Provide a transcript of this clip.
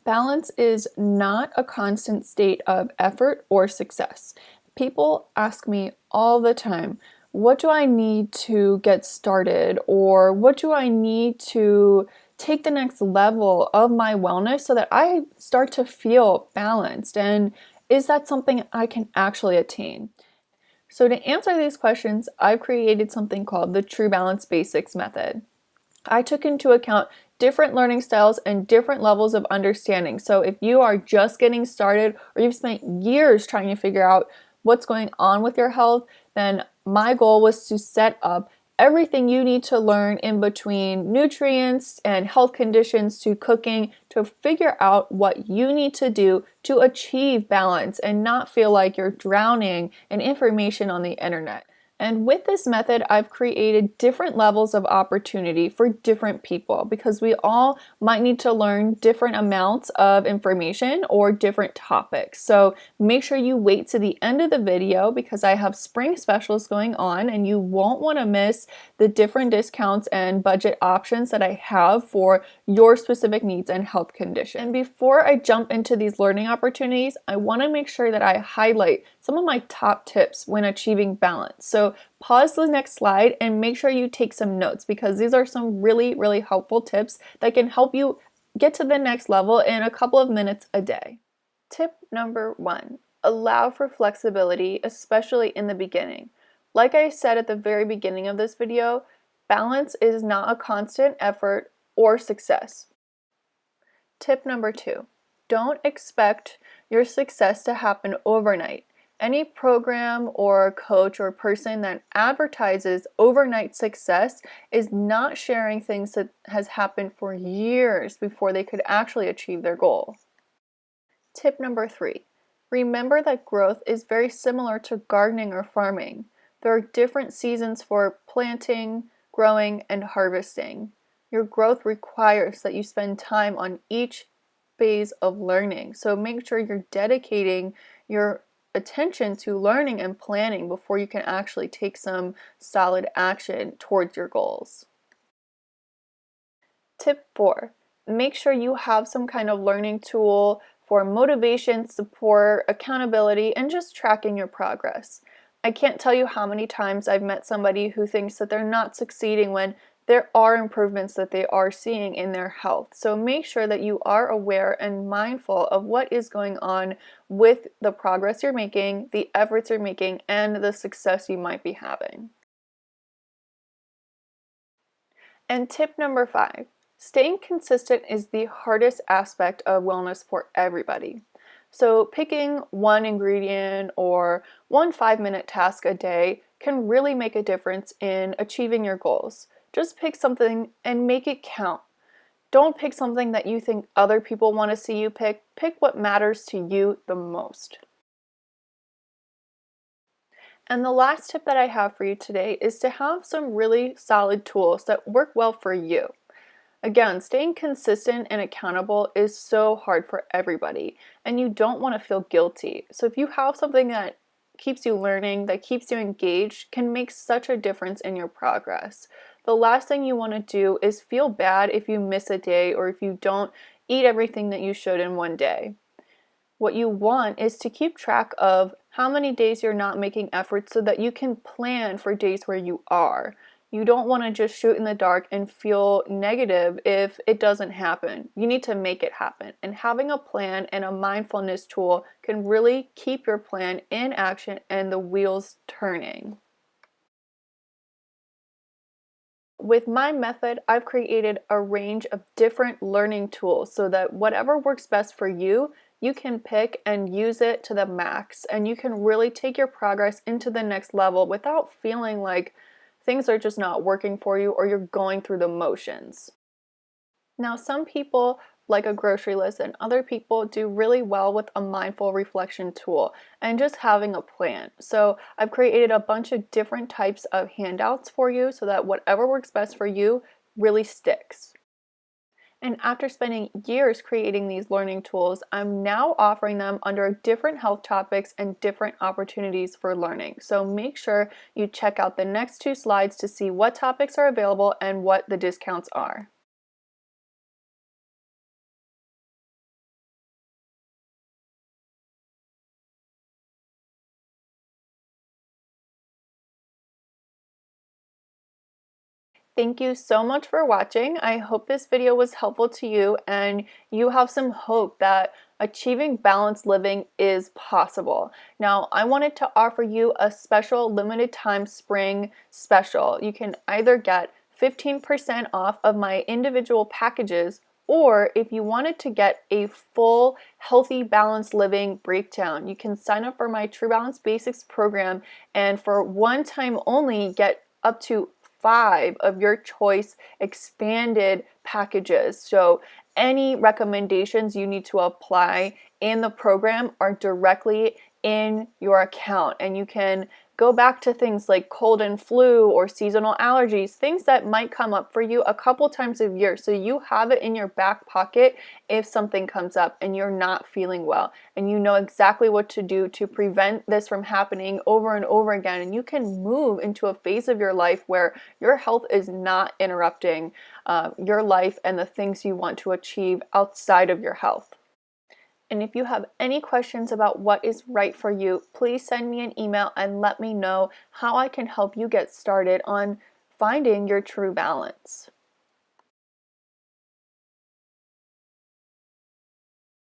Balance is not a constant state of effort or success. People ask me all the time, what do I need to get started? Or what do I need to take the next level of my wellness so that I start to feel balanced? And is that something I can actually attain? So, to answer these questions, I've created something called the True Balance Basics method. I took into account different learning styles and different levels of understanding. So if you are just getting started or you've spent years trying to figure out what's going on with your health, then my goal was to set up everything you need to learn in between nutrients and health conditions to cooking to figure out what you need to do to achieve balance and not feel like you're drowning in information on the internet. And with this method, I've created different levels of opportunity for different people because we all might need to learn different amounts of information or different topics. So make sure you wait to the end of the video because I have spring specials going on and you won't want to miss the different discounts and budget options that I have for your specific needs and health condition. And before I jump into these learning opportunities, I want to make sure that I highlight some of my top tips when achieving balance. So pause the next slide and make sure you take some notes because these are some really, really helpful tips that can help you get to the next level in a couple of minutes a day. Tip number 1, allow for flexibility, especially in the beginning. Like I said at the very beginning of this video, balance is not a constant effort or success. Tip number 2, don't expect your success to happen overnight. Any program or coach or person that advertises overnight success is not sharing things that has happened for years before they could actually achieve their goal. Tip number 3, remember that growth is very similar to gardening or farming. There are different seasons for planting, growing, and harvesting. Your growth requires that you spend time on each phase of learning. So make sure you're dedicating your attention to learning and planning before you can actually take some solid action towards your goals. Tip 4, make sure you have some kind of learning tool for motivation, support, accountability, and just tracking your progress. I can't tell you how many times I've met somebody who thinks that they're not succeeding when there are improvements that they are seeing in their health. So make sure that you are aware and mindful of what is going on with the progress you're making, the efforts you're making, and the success you might be having. And tip number 5, staying consistent is the hardest aspect of wellness for everybody. So picking one ingredient or one 5-minute task a day can really make a difference in achieving your goals. Just pick something and make it count. Don't pick something that you think other people want to see you pick. Pick what matters to you the most. And the last tip that I have for you today is to have some really solid tools that work well for you. Again, staying consistent and accountable is so hard for everybody, and you don't want to feel guilty. So if you have something that keeps you learning, that keeps you engaged, can make such a difference in your progress. The last thing you want to do is feel bad if you miss a day or if you don't eat everything that you should in one day. What you want is to keep track of how many days you're not making efforts so that you can plan for days where you are. You don't want to just shoot in the dark and feel negative if it doesn't happen. You need to make it happen. And having a plan and a mindfulness tool can really keep your plan in action and the wheels turning. With my method, I've created a range of different learning tools so that whatever works best for you, you can pick and use it to the max, and you can really take your progress into the next level without feeling like things are just not working for you or you're going through the motions. Now, some people like a grocery list and other people do really well with a mindful reflection tool and just having a plan. So I've created a bunch of different types of handouts for you so that whatever works best for you really sticks. And after spending years creating these learning tools, I'm now offering them under different health topics and different opportunities for learning. So make sure you check out the next 2 slides to see what topics are available and what the discounts are. Thank you so much for watching. I hope this video was helpful to you and you have some hope that achieving balanced living is possible. Now, I wanted to offer you a special limited time spring special. You can either get 15% off of my individual packages, or if you wanted to get a full healthy balanced living breakdown, you can sign up for my True Balance Basics program and for one time only get up to 5 of your choice expanded packages. So any recommendations you need to apply in the program are directly in your account, and you can go back to things like cold and flu or seasonal allergies, things that might come up for you a couple times a year, so you have it in your back pocket if something comes up and you're not feeling well, and you know exactly what to do to prevent this from happening over and over again, and you can move into a phase of your life where your health is not interrupting your life and the things you want to achieve outside of your health. And if you have any questions about what is right for you, please send me an email and let me know how I can help you get started on finding your true balance.